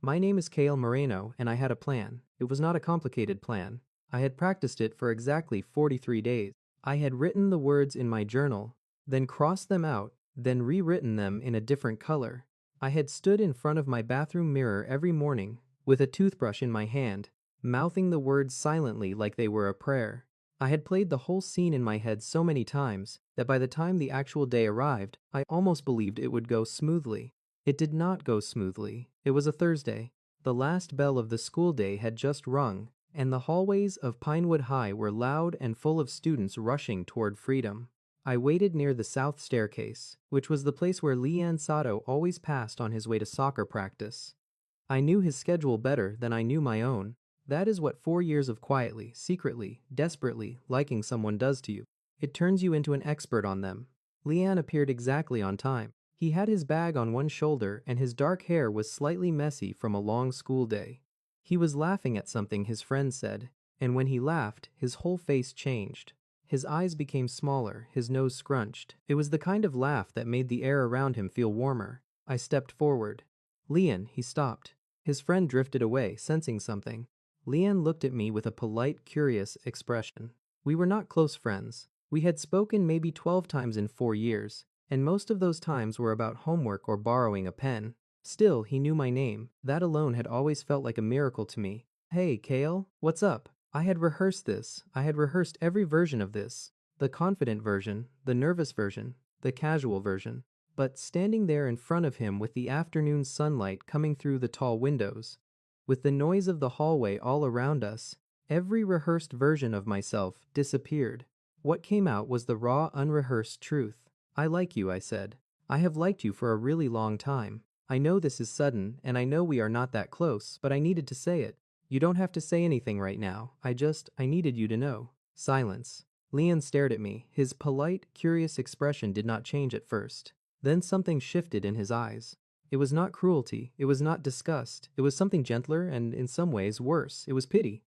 My name is Kale Moreno, and I had a plan. It was not a complicated plan. I had practiced it for exactly 43 days. I had written the words in my journal, then crossed them out, then rewritten them in a different color. I had stood in front of my bathroom mirror every morning, with a toothbrush in my hand, mouthing the words silently like they were a prayer. I had played the whole scene in my head so many times that by the time the actual day arrived, I almost believed it would go smoothly. It did not go smoothly. It was a Thursday. The last bell of the school day had just rung, and the hallways of Pinewood High were loud and full of students rushing toward freedom. I waited near the south staircase, which was the place where Leanne Sato always passed on his way to soccer practice. I knew his schedule better than I knew my own. That is what 4 years of quietly, secretly, desperately liking someone does to you. It turns you into an expert on them. Leanne appeared exactly on time. He had his bag on one shoulder and his dark hair was slightly messy from a long school day. He was laughing at something his friend said, and when he laughed, his whole face changed. His eyes became smaller, his nose scrunched. It was the kind of laugh that made the air around him feel warmer. I stepped forward. Leanne, he stopped. His friend drifted away, sensing something. Leanne looked at me with a polite, curious expression. We were not close friends. We had spoken maybe 12 times in 4 years, and most of those times were about homework or borrowing a pen. Still, he knew my name. That alone had always felt like a miracle to me. Hey, Kale, what's up? I had rehearsed this. I had rehearsed every version of this. The confident version, the nervous version, the casual version. But standing there in front of him with the afternoon sunlight coming through the tall windows, with the noise of the hallway all around us, every rehearsed version of myself disappeared. What came out was the raw, unrehearsed truth. I like you, I said. I have liked you for a really long time. I know this is sudden, and I know we are not that close, but I needed to say it. You don't have to say anything right now. I needed you to know. Silence. Leon stared at me. His polite, curious expression did not change at first. Then something shifted in his eyes. It was not cruelty. It was not disgust. It was something gentler and, in some ways, worse. It was pity.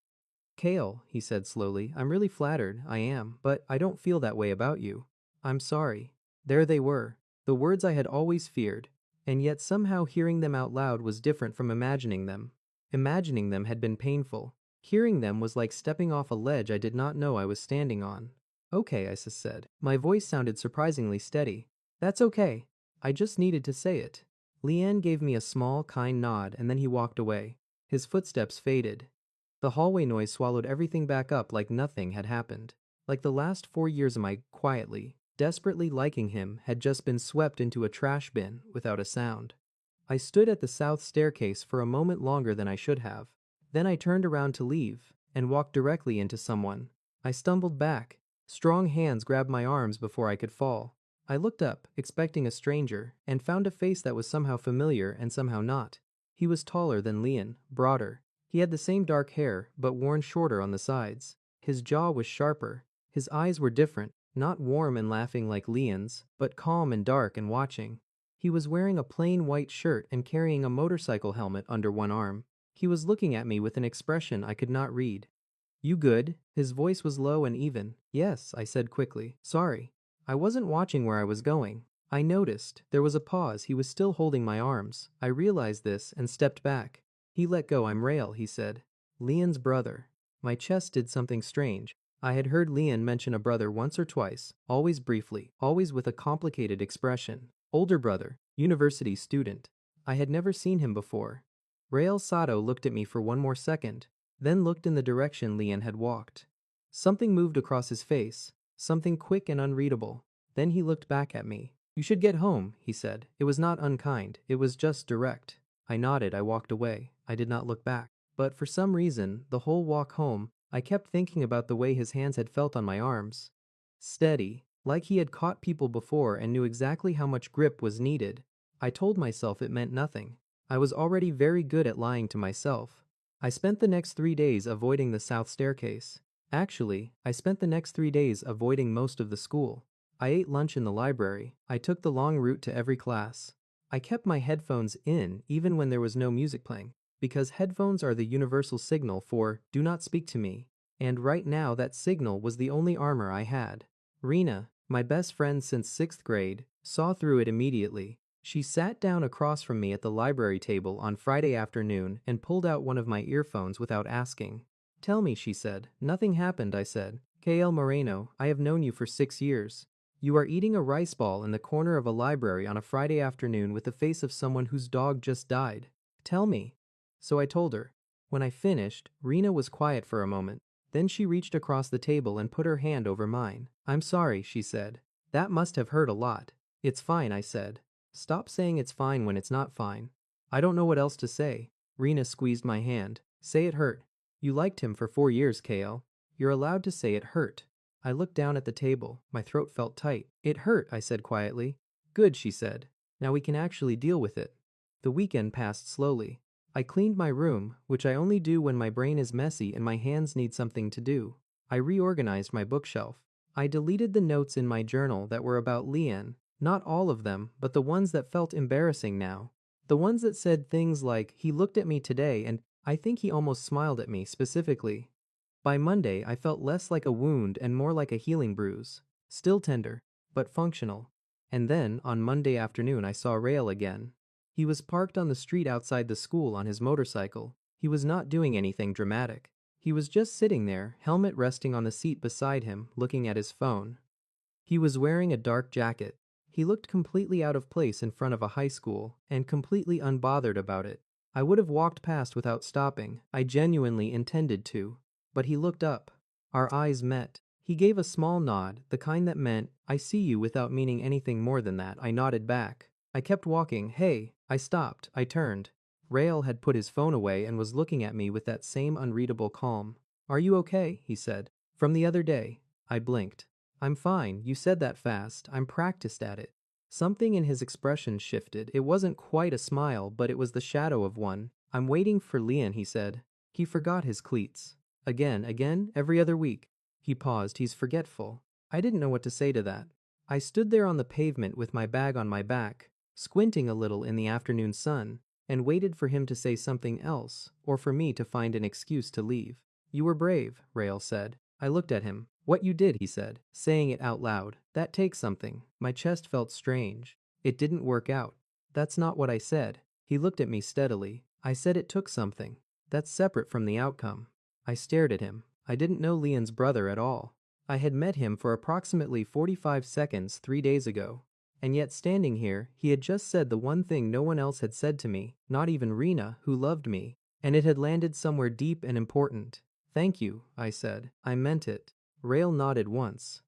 Kale, he said slowly, I'm really flattered, I am, but I don't feel that way about you. I'm sorry. There they were, the words I had always feared, and yet somehow hearing them out loud was different from imagining them. Imagining them had been painful. Hearing them was like stepping off a ledge I did not know I was standing on. Okay, I said. My voice sounded surprisingly steady. That's okay. I just needed to say it. Leanne gave me a small, kind nod and then he walked away. His footsteps faded. The hallway noise swallowed everything back up like nothing had happened. Like the last 4 years of my quietly, desperately liking him had just been swept into a trash bin without a sound. I stood at the south staircase for a moment longer than I should have. Then I turned around to leave and walked directly into someone. I stumbled back. Strong hands grabbed my arms before I could fall. I looked up, expecting a stranger, and found a face that was somehow familiar and somehow not. He was taller than Leon, broader. He had the same dark hair, but worn shorter on the sides. His jaw was sharper. His eyes were different, not warm and laughing like Leon's, but calm and dark and watching. He was wearing a plain white shirt and carrying a motorcycle helmet under one arm. He was looking at me with an expression I could not read. You good? His voice was low and even. Yes, I said quickly. Sorry. I wasn't watching where I was going. I noticed. There was a pause. He was still holding my arms. I realized this and stepped back. He let go. I'm Rael, he said. Leon's brother. My chest did something strange. I had heard Leon mention a brother once or twice, always briefly, always with a complicated expression. Older brother, university student. I had never seen him before. Rael Sato looked at me for one more second, then looked in the direction Leon had walked. Something moved across his face, something quick and unreadable. Then he looked back at me. You should get home, he said. It was not unkind, it was just direct. I nodded. I walked away. I did not look back. But for some reason, the whole walk home, I kept thinking about the way his hands had felt on my arms. Steady, like he had caught people before and knew exactly how much grip was needed. I told myself it meant nothing. I was already very good at lying to myself. I spent the next 3 days avoiding the south staircase. Actually, I spent the next 3 days avoiding most of the school. I ate lunch in the library. I took the long route to every class. I kept my headphones in even when there was no music playing, because headphones are the universal signal for "do not speak to me," and right now that signal was the only armor I had. Rena, my best friend since 6th grade, saw through it immediately. She sat down across from me at the library table on Friday afternoon and pulled out one of my earphones without asking. Tell me, she said. Nothing happened, I said. KL Moreno, I have known you for 6 years. You are eating a rice ball in the corner of a library on a Friday afternoon with the face of someone whose dog just died. Tell me. So I told her. When I finished, Rena was quiet for a moment. Then she reached across the table and put her hand over mine. I'm sorry, she said. That must have hurt a lot. It's fine, I said. Stop saying it's fine when it's not fine. I don't know what else to say. Rena squeezed my hand. Say it hurt. You liked him for 4 years, KL. You're allowed to say it hurt. I looked down at the table. My throat felt tight. It hurt, I said quietly. Good, she said. Now we can actually deal with it. The weekend passed slowly. I cleaned my room, which I only do when my brain is messy and my hands need something to do. I reorganized my bookshelf. I deleted the notes in my journal that were about Leanne. Not all of them, but the ones that felt embarrassing now. The ones that said things like, he looked at me today and I think he almost smiled at me specifically. By Monday, I felt less like a wound and more like a healing bruise. Still tender, but functional. And then, on Monday afternoon, I saw Rael again. He was parked on the street outside the school on his motorcycle. He was not doing anything dramatic. He was just sitting there, helmet resting on the seat beside him, looking at his phone. He was wearing a dark jacket. He looked completely out of place in front of a high school, and completely unbothered about it. I would have walked past without stopping. I genuinely intended to. But he looked up. Our eyes met. He gave a small nod, the kind that meant, I see you, without meaning anything more than that. I nodded back. I kept walking. Hey, I stopped. I turned. Rael had put his phone away and was looking at me with that same unreadable calm. Are you okay? He said. From the other day. I blinked. I'm fine. You said that fast. I'm practiced at it. Something in his expression shifted. It wasn't quite a smile, but it was the shadow of one. I'm waiting for Leanne, he said. He forgot his cleats. Again, every other week. He paused. He's forgetful. I didn't know what to say to that. I stood there on the pavement with my bag on my back, squinting a little in the afternoon sun, and waited for him to say something else, or for me to find an excuse to leave. You were brave, Rael said. I looked at him. What you did, he said, saying it out loud. That takes something. My chest felt strange. It didn't work out. That's not what I said. He looked at me steadily. I said it took something. That's separate from the outcome. I stared at him. I didn't know Leon's brother at all. I had met him for approximately 45 seconds 3 days ago. And yet standing here, he had just said the one thing no one else had said to me, not even Rena, who loved me, and it had landed somewhere deep and important. Thank you, I said. I meant it. Rael nodded once.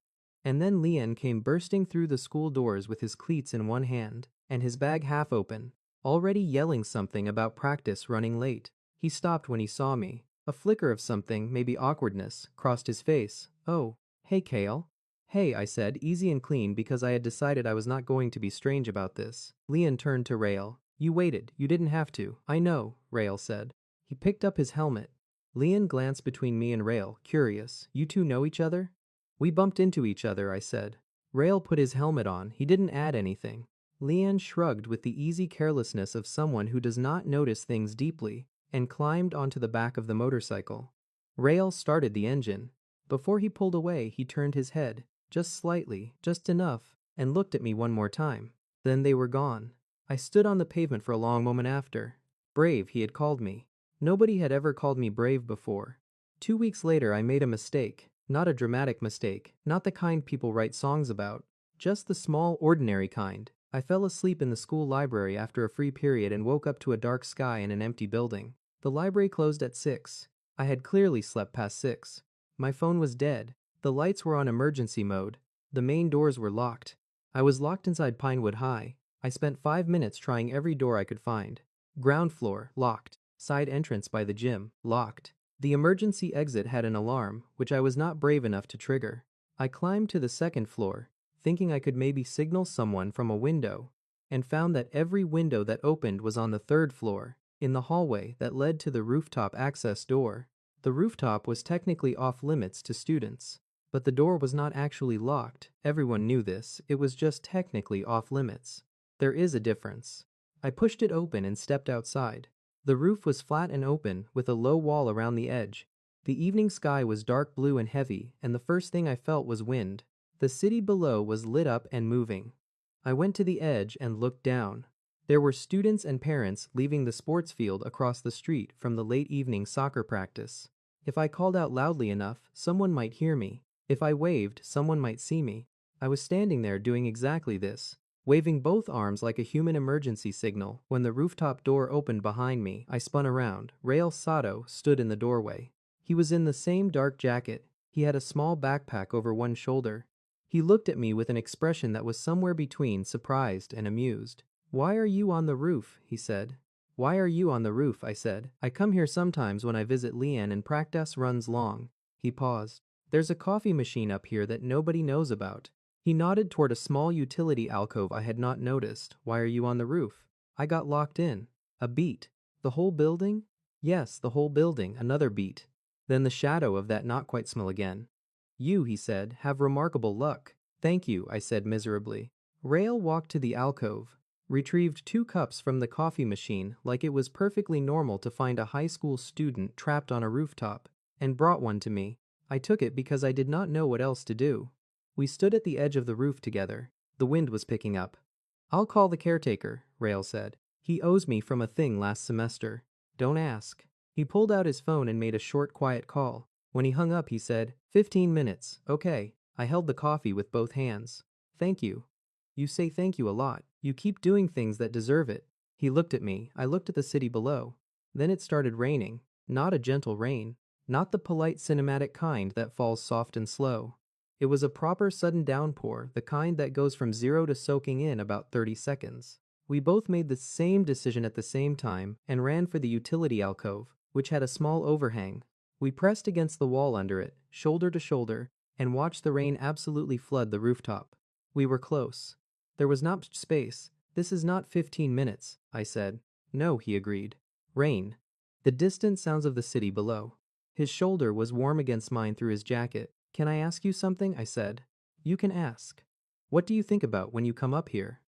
And then Leon came bursting through the school doors with his cleats in one hand, and his bag half open, already yelling something about practice running late. He stopped when he saw me. A flicker of something, maybe awkwardness, crossed his face. Oh, hey Kale. Hey, I said, easy and clean because I had decided I was not going to be strange about this. Leon turned to Rael. You waited. You didn't have to. I know, Rael said. He picked up his helmet. Leon glanced between me and Rael, curious. You two know each other? We bumped into each other, I said. Rael put his helmet on. He didn't add anything. Leon shrugged with the easy carelessness of someone who does not notice things deeply, and climbed onto the back of the motorcycle. Rael started the engine. Before he pulled away, he turned his head, just slightly, just enough, and looked at me one more time. Then they were gone. I stood on the pavement for a long moment after. Brave, he had called me. Nobody had ever called me brave before. 2 weeks later, I made a mistake. Not a dramatic mistake, not the kind people write songs about. Just the small, ordinary kind. I fell asleep in the school library after a free period and woke up to a dark sky and an empty building. The library closed at 6. I had clearly slept past 6. My phone was dead. The lights were on emergency mode. The main doors were locked. I was locked inside Pinewood High. I spent 5 minutes trying every door I could find. Ground floor, locked. Side entrance by the gym, locked. The emergency exit had an alarm, which I was not brave enough to trigger. I climbed to the second floor, thinking I could maybe signal someone from a window, and found that every window that opened was on the third floor, in the hallway that led to the rooftop access door. The rooftop was technically off limits to students, but the door was not actually locked. Everyone knew this. It was just technically off limits. There is a difference. I pushed it open and stepped outside. The roof was flat and open, with a low wall around the edge. The evening sky was dark blue and heavy, and the first thing I felt was wind. The city below was lit up and moving. I went to the edge and looked down. There were students and parents leaving the sports field across the street from the late evening soccer practice. If I called out loudly enough, someone might hear me. If I waved, someone might see me. I was standing there doing exactly this, waving both arms like a human emergency signal. When the rooftop door opened behind me, I spun around. Rael Sato stood in the doorway. He was in the same dark jacket. He had a small backpack over one shoulder. He looked at me with an expression that was somewhere between surprised and amused. "Why are you on the roof?" he said. "Why are you on the roof?" I said. "I come here sometimes when I visit Lian and practice runs long." He paused. "There's a coffee machine up here that nobody knows about." He nodded toward a small utility alcove I had not noticed. "Why are you on the roof?" I got locked in. A beat. The whole building? Yes, the whole building. Another beat. Then the shadow of that not quite smell again. "You," he said, "have remarkable luck." "Thank you," I said miserably. Rael walked to the alcove, retrieved 2 cups from the coffee machine like it was perfectly normal to find a high school student trapped on a rooftop, and brought one to me. I took it because I did not know what else to do. We stood at the edge of the roof together. The wind was picking up. "I'll call the caretaker," Rael said. "He owes me from a thing last semester." "Don't ask." He pulled out his phone and made a short, quiet call. When he hung up, he said, 15 minutes, okay." I held the coffee with both hands. "Thank you." "You say thank you a lot. You keep doing things that deserve it." He looked at me. I looked at the city below. Then it started raining. Not a gentle rain. Not the polite cinematic kind that falls soft and slow. It was a proper sudden downpour, the kind that goes from zero to soaking in about 30 seconds. We both made the same decision at the same time and ran for the utility alcove, which had a small overhang. We pressed against the wall under it, shoulder to shoulder, and watched the rain absolutely flood the rooftop. We were close. There was not much space. "This is not 15 minutes, I said. "No," he agreed. Rain. The distant sounds of the city below. His shoulder was warm against mine through his jacket. "Can I ask you something?" I said. "You can ask." "What do you think about when you come up here?"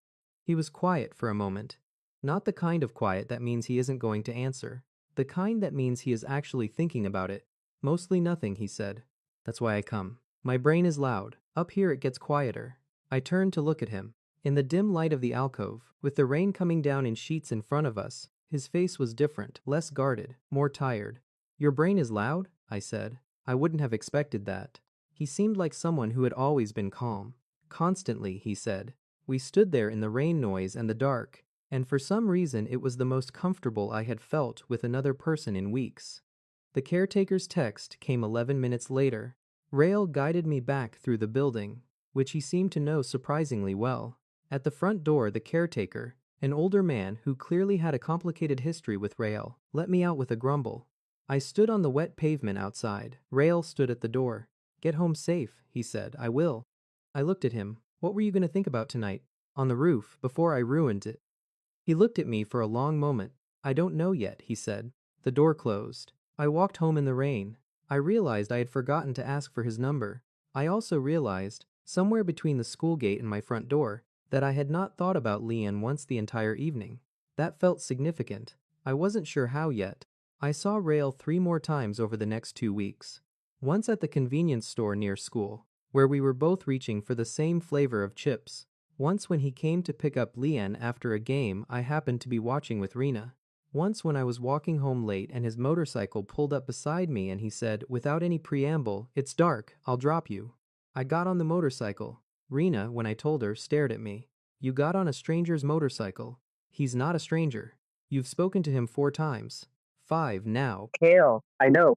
He was quiet for a moment. Not the kind of quiet that means he isn't going to answer. The kind that means he is actually thinking about it. "Mostly nothing," he said. "That's why I come. My brain is loud. Up here it gets quieter." I turned to look at him. In the dim light of the alcove, with the rain coming down in sheets in front of us, his face was different, less guarded, more tired. "Your brain is loud?" I said. I wouldn't have expected that. He seemed like someone who had always been calm. "Constantly," he said. We stood there in the rain noise and the dark, and for some reason it was the most comfortable I had felt with another person in weeks. The caretaker's text came 11 minutes later. Rael guided me back through the building, which he seemed to know surprisingly well. At the front door, the caretaker, an older man who clearly had a complicated history with Rael, let me out with a grumble. I stood on the wet pavement outside. Rael stood at the door. "Get home safe," he said. "I will." I looked at him. "What were you going to think about tonight?" "On the roof, before I ruined it." He looked at me for a long moment. "I don't know yet," he said. The door closed. I walked home in the rain. I realized I had forgotten to ask for his number. I also realized, somewhere between the school gate and my front door, that I had not thought about Lian once the entire evening. That felt significant. I wasn't sure how yet. I saw Rael 3 more times over the next 2 weeks. Once at the convenience store near school, where we were both reaching for the same flavor of chips. Once when he came to pick up Lian after a game I happened to be watching with Rena. Once when I was walking home late and his motorcycle pulled up beside me and he said, without any preamble, "It's dark, I'll drop you." I got on the motorcycle. Rena, when I told her, stared at me. "You got on a stranger's motorcycle." "He's not a stranger. You've spoken to him 4 times. 5 now." Kale, I know.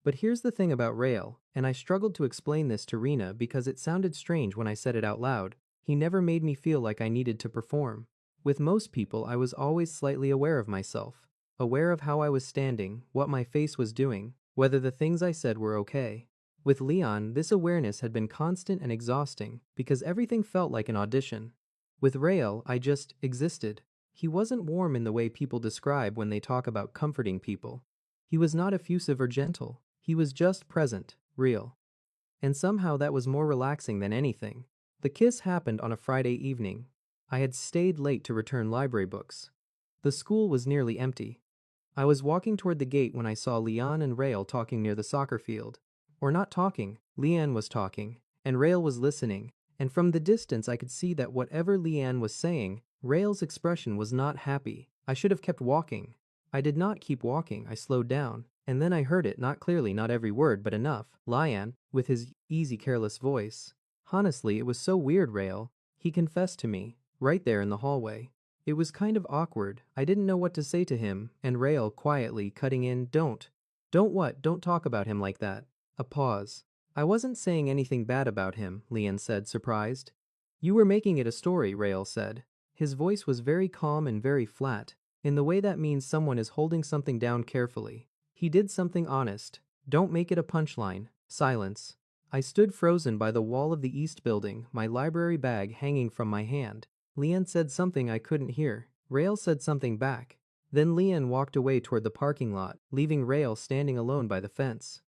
But here's the thing about Rael, and I struggled to explain this to Rena because it sounded strange when I said it out loud. He never made me feel like I needed to perform. With most people, I was always slightly aware of myself, aware of how I was standing, what my face was doing, whether the things I said were okay. With Leon, this awareness had been constant and exhausting because everything felt like an audition. With Rael, I just existed. He wasn't warm in the way people describe when they talk about comforting people. He was not effusive or gentle. He was just present, real. And somehow that was more relaxing than anything. The kiss happened on a Friday evening. I had stayed late to return library books. The school was nearly empty. I was walking toward the gate when I saw Leon and Rael talking near the soccer field. Or not talking, Leanne was talking, and Rael was listening, and from the distance I could see that whatever Leanne was saying, Rael's expression was not happy. I should have kept walking. I did not keep walking, I slowed down, and then I heard it, not clearly, not every word, but enough. Lian, with his easy, careless voice. Honestly, it was so weird, Rael. He confessed to me, right there in the hallway. It was kind of awkward. I didn't know what to say to him, and Rael quietly cutting in, Don't what? Don't talk about him like that. A pause. I wasn't saying anything bad about him, Leanne said, surprised. You were making it a story, Rael said. His voice was very calm and very flat, in the way that means someone is holding something down carefully. He did something honest. Don't make it a punchline. Silence. I stood frozen by the wall of the east building, my library bag hanging from my hand. Leanne said something I couldn't hear. Rael said something back. Then Leanne walked away toward the parking lot, leaving Rael standing alone by the fence.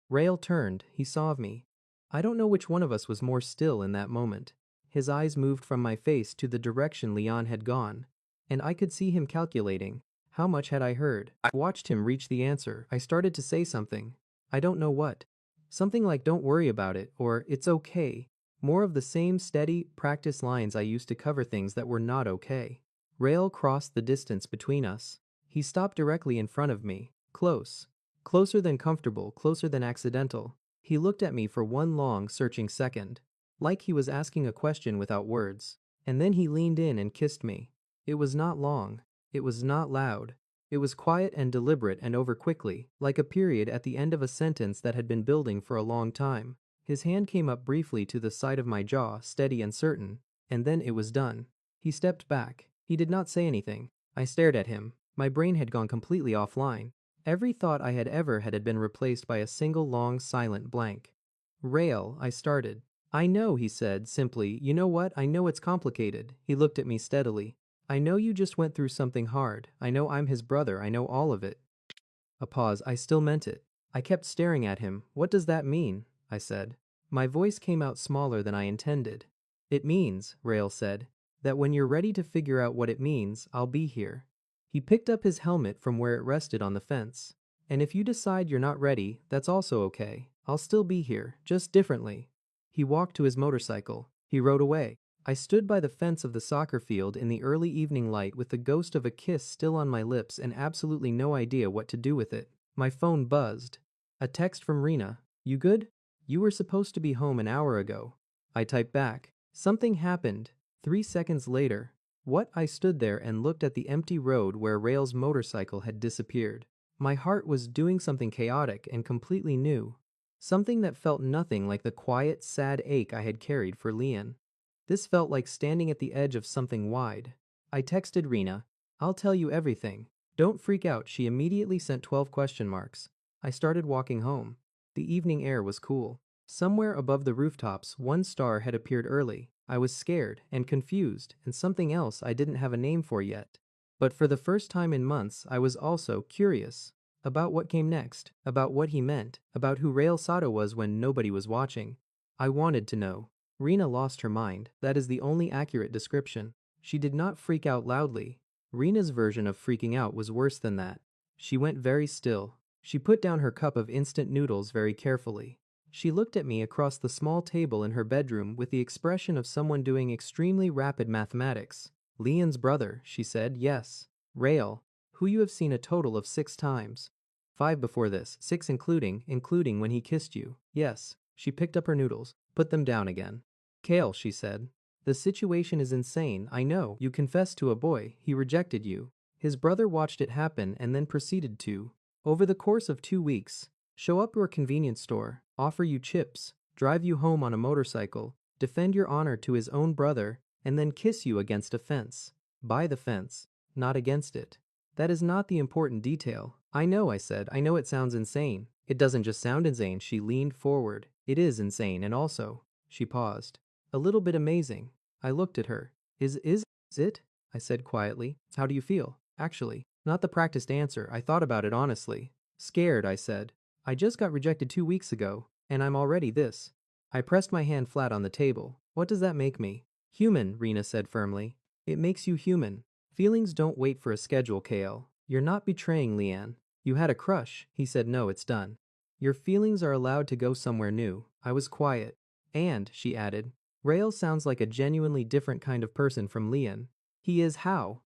Rael turned. He saw me. I don't know which one of us was more still in that moment. His eyes moved from my face to the direction Leon had gone, and I could see him calculating. How much had I heard? I watched him reach the answer. I started to say something. I don't know what. Something like don't worry about it, or it's okay. More of the same steady, practice lines I used to cover things that were not okay. Rael crossed the distance between us. He stopped directly in front of me. Close. Closer than comfortable, closer than accidental. He looked at me for one long, searching second, like he was asking a question without words. And then he leaned in and kissed me. It was not long. It was not loud. It was quiet and deliberate and over quickly, like a period at the end of a sentence that had been building for a long time. His hand came up briefly to the side of my jaw, steady and certain, and then it was done. He stepped back. He did not say anything. I stared at him. My brain had gone completely offline. Every thought I had ever had been replaced by a single long, silent blank. Rael, I started. I know, he said, simply. You know what? I know it's complicated. He looked at me steadily. I know you just went through something hard. I know I'm his brother. I know all of it. A pause. I still meant it. I kept staring at him. What does that mean? I said. My voice came out smaller than I intended. It means, Rael said, that when you're ready to figure out what it means, I'll be here. He picked up his helmet from where it rested on the fence. And if you decide you're not ready, that's also okay. I'll still be here, just differently. He walked to his motorcycle. He rode away. I stood by the fence of the soccer field in the early evening light with the ghost of a kiss still on my lips and absolutely no idea what to do with it. My phone buzzed. A text from Rena. You good? You were supposed to be home an hour ago. I typed back. Something happened. 3 seconds later. What? I stood there and looked at the empty road where Rael's motorcycle had disappeared. My heart was doing something chaotic and completely new. Something that felt nothing like the quiet, sad ache I had carried for Leanne. This felt like standing at the edge of something wide. I texted Rena. I'll tell you everything. Don't freak out. She immediately sent 12 question marks. I started walking home. The evening air was cool. Somewhere above the rooftops, one star had appeared early. I was scared and confused and something else I didn't have a name for yet. But for the first time in months, I was also curious about what came next, about what he meant, about who Rael Sato was when nobody was watching. I wanted to know. Rena lost her mind. That is the only accurate description. She did not freak out loudly. Rena's version of freaking out was worse than that. She went very still. She put down her cup of instant noodles very carefully. She looked at me across the small table in her bedroom with the expression of someone doing extremely rapid mathematics. Leon's brother, she said, yes. Rael, who you have seen a total of 6 times. 5 before this, 6 including when he kissed you. Yes. She picked up her noodles, put them down again. Kale, she said. The situation is insane, I know. You confessed to a boy, he rejected you. His brother watched it happen and then proceeded to, over the course of 2 weeks, show up your convenience store, offer you chips, drive you home on a motorcycle, defend your honor to his own brother, and then kiss you against a fence. By the fence, not against it. That is not the important detail. I know, I said. I know it sounds insane. It doesn't just sound insane. She leaned forward. It is insane and also, she paused. A little bit amazing. I looked at her. Is it? I said quietly. How do you feel? Actually, not the practiced answer. I thought about it honestly. Scared, I said. I just got rejected 2 weeks ago, and I'm already this. I pressed my hand flat on the table. What does that make me? Human, Rena said firmly. It makes you human. Feelings don't wait for a schedule, Kale. You're not betraying Leanne. You had a crush. He said no, it's done. Your feelings are allowed to go somewhere new. I was quiet. And, she added, Rael sounds like a genuinely different kind of person from Leon. He is how?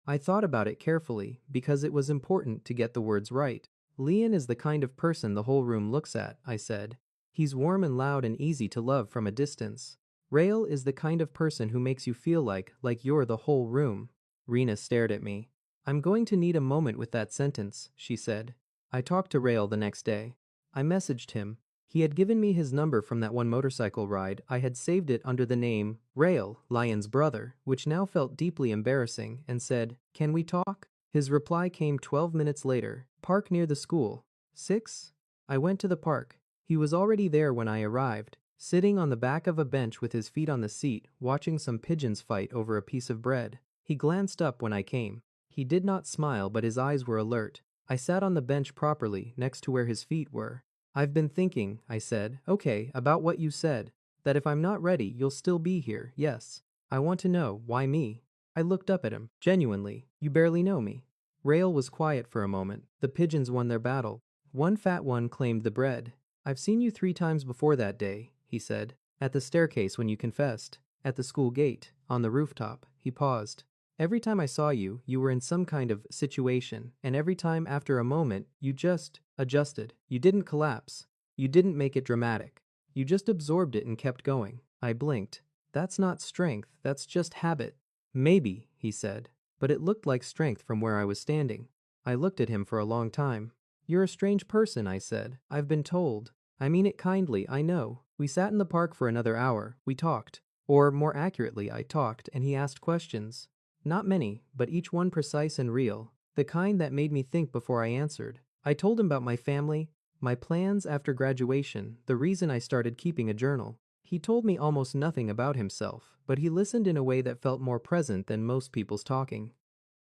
I thought about it carefully because it was important to get the words right. Leon is the kind of person the whole room looks at, I said. He's warm and loud and easy to love from a distance. Rael is the kind of person who makes you feel like you're the whole room. Rena stared at me. I'm going to need a moment with that sentence, she said. I talked to Rael the next day. I messaged him. He had given me his number from that one motorcycle ride. I had saved it under the name Rael, Lion's brother, which now felt deeply embarrassing, and said, "Can we talk?" His reply came 12 minutes later. Park near the school. 6? I went to the park. He was already there when I arrived, sitting on the back of a bench with his feet on the seat, watching some pigeons fight over a piece of bread. He glanced up when I came. He did not smile, but his eyes were alert. I sat on the bench properly, next to where his feet were. "I've been thinking," I said, "okay, about what you said. That if I'm not ready, you'll still be here, yes. I want to know, why me?" I looked up at him. "Genuinely, you barely know me." Rael was quiet for a moment. The pigeons won their battle. One fat one claimed the bread. "I've seen you 3 times before that day," he said. "At the staircase when you confessed. At the school gate. On the rooftop." He paused. "Every time I saw you, you were in some kind of situation, and every time after a moment, you just adjusted. You didn't collapse. You didn't make it dramatic. You just absorbed it and kept going." I blinked. "That's not strength, that's just habit." "Maybe," he said, "but it looked like strength from where I was standing." I looked at him for a long time. "You're a strange person," I said. "I've been told. I mean it kindly, I know." We sat in the park for another hour. We talked. Or more accurately, I talked, and he asked questions. Not many, but each one precise and real, the kind that made me think before I answered. I told him about my family, my plans after graduation, the reason I started keeping a journal. He told me almost nothing about himself, but he listened in a way that felt more present than most people's talking.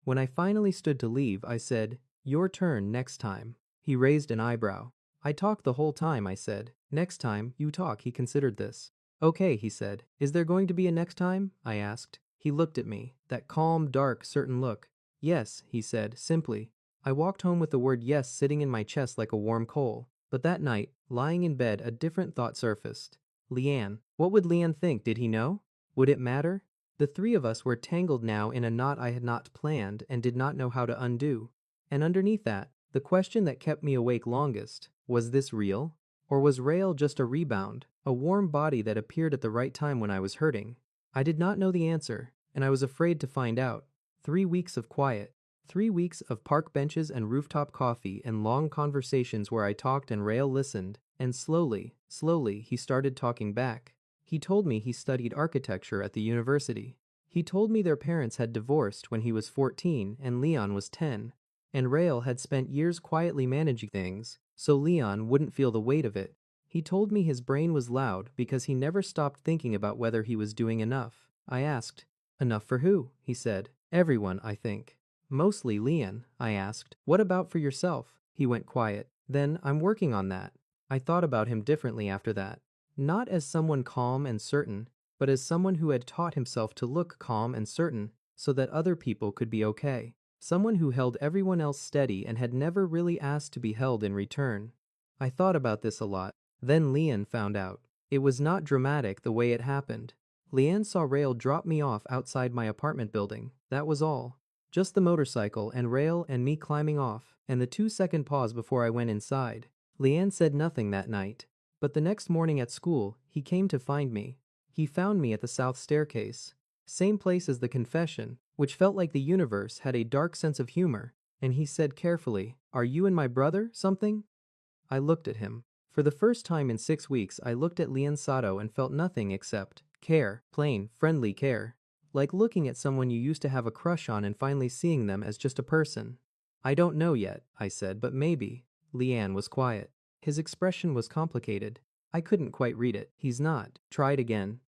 When I finally stood to leave, I said, "Your turn next time." He raised an eyebrow. "I talked the whole time," I said. "Next time, you talk." He considered this. "Okay," he said. "Is there going to be a next time?" I asked. He looked at me, that calm, dark, certain look. "Yes," he said, simply. I walked home with the word yes sitting in my chest like a warm coal. But that night, lying in bed, a different thought surfaced. Leanne. What would Leanne think? Did he know? Would it matter? The 3 of us were tangled now in a knot I had not planned and did not know how to undo. And underneath that, the question that kept me awake longest, was this real? Or was Rael just a rebound, a warm body that appeared at the right time when I was hurting? I did not know the answer, and I was afraid to find out. 3 weeks of quiet. 3 weeks of park benches and rooftop coffee and long conversations where I talked and Rael listened, and slowly, he started talking back. He told me he studied architecture at the university. He told me their parents had divorced when he was 14 and Leon was 10, and Rael had spent years quietly managing things, so Leon wouldn't feel the weight of it. He told me his brain was loud because he never stopped thinking about whether he was doing enough. I asked, "Enough for who?" He said, "Everyone, I think." "Mostly Leon," I asked. "What about for yourself?" He went quiet. "Then I'm working on that." I thought about him differently after that. Not as someone calm and certain, but as someone who had taught himself to look calm and certain so that other people could be okay. Someone who held everyone else steady and had never really asked to be held in return. I thought about this a lot. Then Leon found out. It was not dramatic the way it happened. Leanne saw Rael drop me off outside my apartment building. That was all. Just the motorcycle and Rael and me climbing off, and the 2-second pause before I went inside. Leanne said nothing that night. But the next morning at school, he came to find me. He found me at the south staircase. Same place as the confession, which felt like the universe had a dark sense of humor, and he said carefully, "Are you and my brother something?" I looked at him. For the first time in 6 weeks, I looked at Leon Sato and felt nothing except care, plain, friendly care. Like looking at someone you used to have a crush on and finally seeing them as just a person. "I don't know yet," I said, "but maybe." Leanne was quiet. His expression was complicated. I couldn't quite read it. "He's not." Tried again.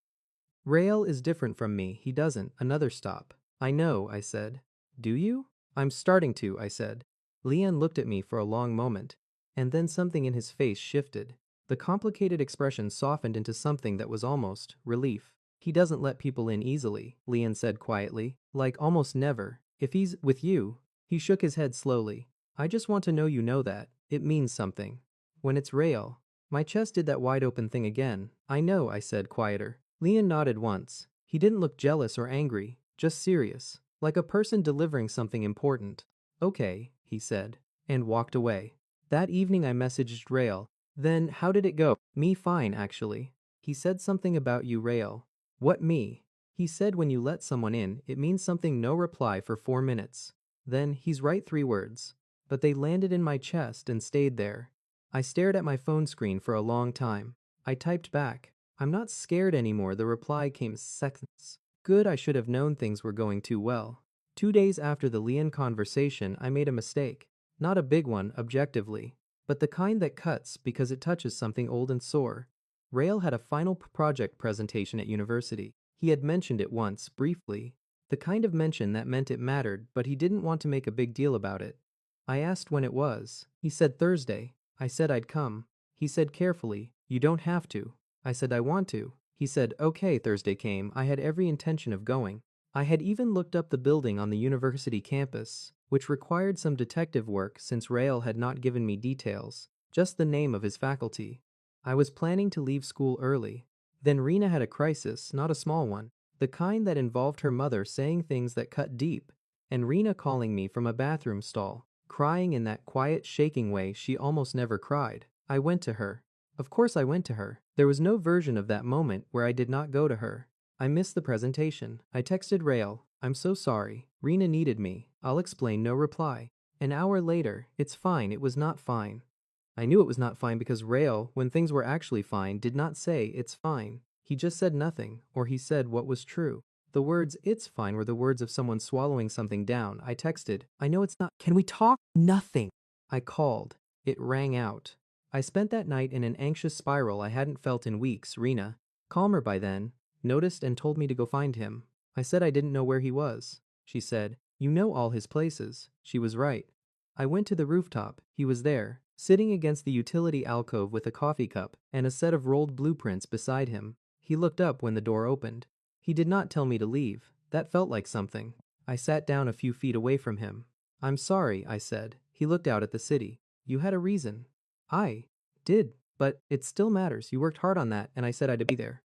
"Rael is different from me. He doesn't." Another stop. "I know," I said. "Do you?" "I'm starting to," I said. Leon looked at me for a long moment. And then something in his face shifted. The complicated expression softened into something that was almost relief. "He doesn't let people in easily," Leon said quietly. "Like almost never. If he's with you." He shook his head slowly. "I just want to know you know that. It means something. When it's Rael." My chest did that wide open thing again. "I know," I said quieter. Leon nodded once. He didn't look jealous or angry, just serious, like a person delivering something important. Okay, he said, and walked away. That evening I messaged Rael. Then, how did it go? Me fine, actually. He said something about you, Rael. What me? He said when you let someone in, it means something. No reply for 4 minutes. Then, he's right 3 words. But they landed in my chest and stayed there. I stared at my phone screen for a long time. I typed back. I'm not scared anymore. The reply came seconds. Good, I should have known things were going too well. 2 days after the Leon conversation, I made a mistake. Not a big one, objectively, but the kind that cuts because it touches something old and sore. Rael had a final project presentation at university. He had mentioned it once, briefly. The kind of mention that meant it mattered, but he didn't want to make a big deal about it. I asked when it was. He said Thursday. I said I'd come. He said carefully, you don't have to. I said I want to. He said, okay. Thursday came. I had every intention of going. I had even looked up the building on the university campus, which required some detective work since Rael had not given me details, just the name of his faculty. I was planning to leave school early. Then Rena had a crisis, not a small one, the kind that involved her mother saying things that cut deep, and Rena calling me from a bathroom stall, crying in that quiet, shaking way she almost never cried. I went to her. Of course I went to her. There was no version of that moment where I did not go to her. I missed the presentation. I texted Rael. I'm so sorry. Rena needed me. I'll explain. No reply. An hour later. It's fine. It was not fine. I knew it was not fine because Rael, when things were actually fine, did not say it's fine. He just said nothing, or he said what was true. The words it's fine were the words of someone swallowing something down. I texted, I know it's not. Can we talk? Nothing. I called. It rang out. I spent that night in an anxious spiral I hadn't felt in weeks. Rena, calmer by then, noticed and told me to go find him. I said I didn't know where he was. She said, you know all his places. She was right. I went to the rooftop. He was there, sitting against the utility alcove with a coffee cup and a set of rolled blueprints beside him. He looked up when the door opened. He did not tell me to leave. That felt like something. I sat down a few feet away from him. I'm sorry, I said. He looked out at the city. You had a reason. I did, but it still matters. You worked hard on that, and I said I'd be there.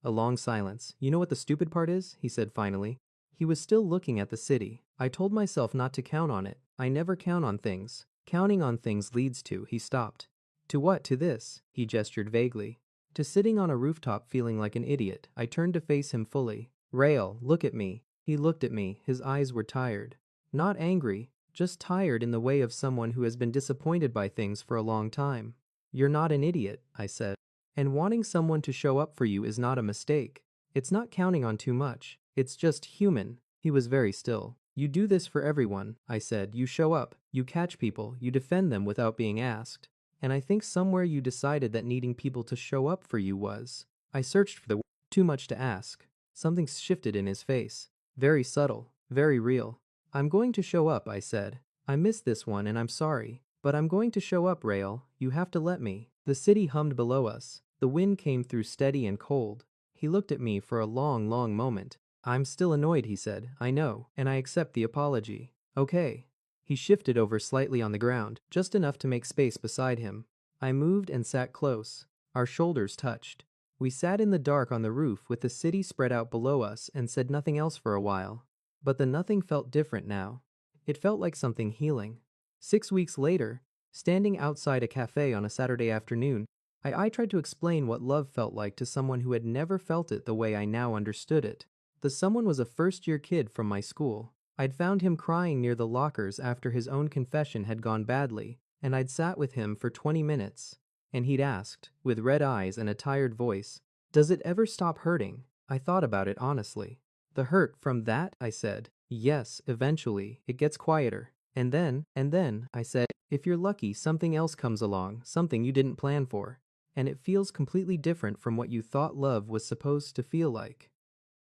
A long silence. You know what the stupid part is? He said finally. He was still looking at the city. I told myself not to count on it. I never count on things. Counting on things leads to. He stopped. To what? To this. He gestured vaguely. To sitting on a rooftop feeling like an idiot. I turned to face him fully. Rael, look at me. He looked at me. His eyes were tired. Not angry, just tired in the way of someone who has been disappointed by things for a long time. You're not an idiot, I said. And wanting someone to show up for you is not a mistake. It's not counting on too much. It's just human. He was very still. You do this for everyone, I said. You show up, you catch people, you defend them without being asked. And I think somewhere you decided that needing people to show up for you was. I searched for the word. Too much to ask. Something shifted in his face. Very subtle, very real. I'm going to show up, I said. I missed this one and I'm sorry. But I'm going to show up, Rael. You have to let me. The city hummed below us. The wind came through steady and cold. He looked at me for a long, long moment. I'm still annoyed, he said. I know, and I accept the apology. Okay. He shifted over slightly on the ground, just enough to make space beside him. I moved and sat close. Our shoulders touched. We sat in the dark on the roof with the city spread out below us and said nothing else for a while. But the nothing felt different now. It felt like something healing. 6 weeks later, standing outside a cafe on a Saturday afternoon, I tried to explain what love felt like to someone who had never felt it the way I now understood it. The someone was a first-year kid from my school. I'd found him crying near the lockers after his own confession had gone badly, and I'd sat with him for 20 minutes. And he'd asked, with red eyes and a tired voice, does it ever stop hurting? I thought about it honestly. The hurt from that, I said. Yes, eventually, it gets quieter. And then, I said, if you're lucky, something else comes along, something you didn't plan for. And it feels completely different from what you thought love was supposed to feel like.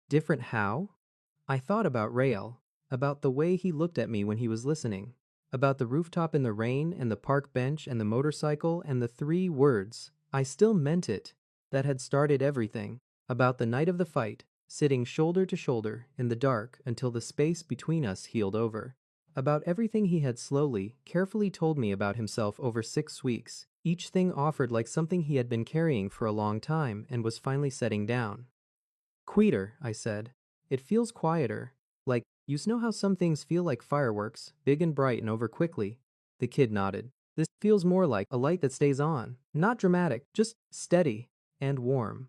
Different how? I thought about Rael, about the way he looked at me when he was listening, about the rooftop in the rain and the park bench and the motorcycle and the 3 words, I still meant it, that had started everything, about the night of the fight, sitting shoulder to shoulder in the dark until the space between us healed over, about everything he had slowly, carefully told me about himself over 6 weeks, each thing offered like something he had been carrying for a long time and was finally setting down. Quieter, I said. It feels quieter. Like, you know how some things feel like fireworks, big and bright and over quickly? The kid nodded. This feels more like a light that stays on. Not dramatic, just steady and warm.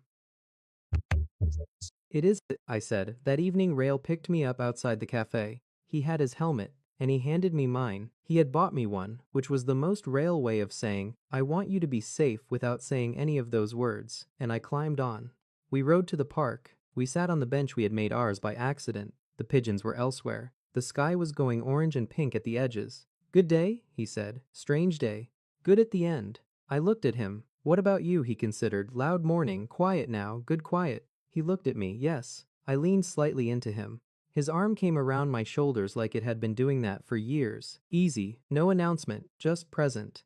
It is, I said. That evening Rail picked me up outside the cafe. He had his helmet, and he handed me mine. He had bought me one, which was the most Rail way of saying, I want you to be safe without saying any of those words, and I climbed on. We rode to the park. We sat on the bench we had made ours by accident. The pigeons were elsewhere. The sky was going orange and pink at the edges. Good day, he said. Strange day. Good at the end. I looked at him. What about you, he considered. Loud morning, quiet now, good quiet. He looked at me, yes. I leaned slightly into him. His arm came around my shoulders like it had been doing that for years. Easy, no announcement, just present.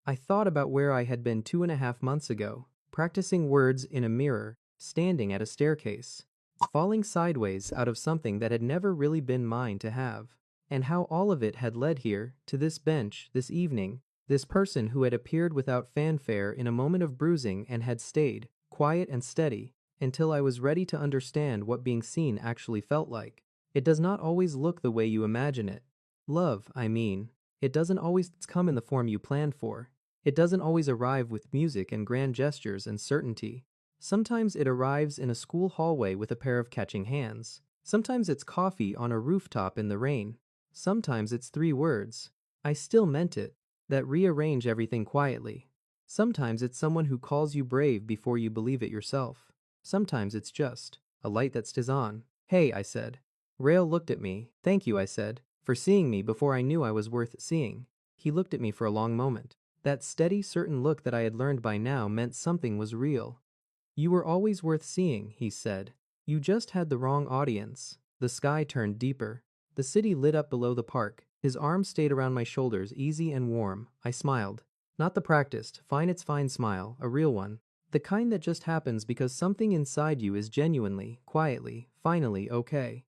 I thought about where I had been 2.5 months ago, practicing words in a mirror, standing at a staircase, falling sideways out of something that had never really been mine to have, and how all of it had led here, to this bench, this evening, this person who had appeared without fanfare in a moment of bruising and had stayed, quiet and steady, until I was ready to understand what being seen actually felt like. It does not always look the way you imagine it. Love, I mean. It doesn't always come in the form you planned for. It doesn't always arrive with music and grand gestures and certainty. Sometimes it arrives in a school hallway with a pair of catching hands. Sometimes it's coffee on a rooftop in the rain. Sometimes it's 3 words. I still meant it, that rearrange everything quietly. Sometimes it's someone who calls you brave before you believe it yourself. Sometimes it's just a light that stays on. Hey, I said. Rail looked at me. Thank you, I said, for seeing me before I knew I was worth seeing. He looked at me for a long moment. That steady, certain look that I had learned by now meant something was real. You were always worth seeing, he said. You just had the wrong audience. The sky turned deeper. The city lit up below the park. His arm stayed around my shoulders, easy and warm. I smiled. Not the practiced, fine smile, a real one. The kind that just happens because something inside you is genuinely, quietly, finally okay.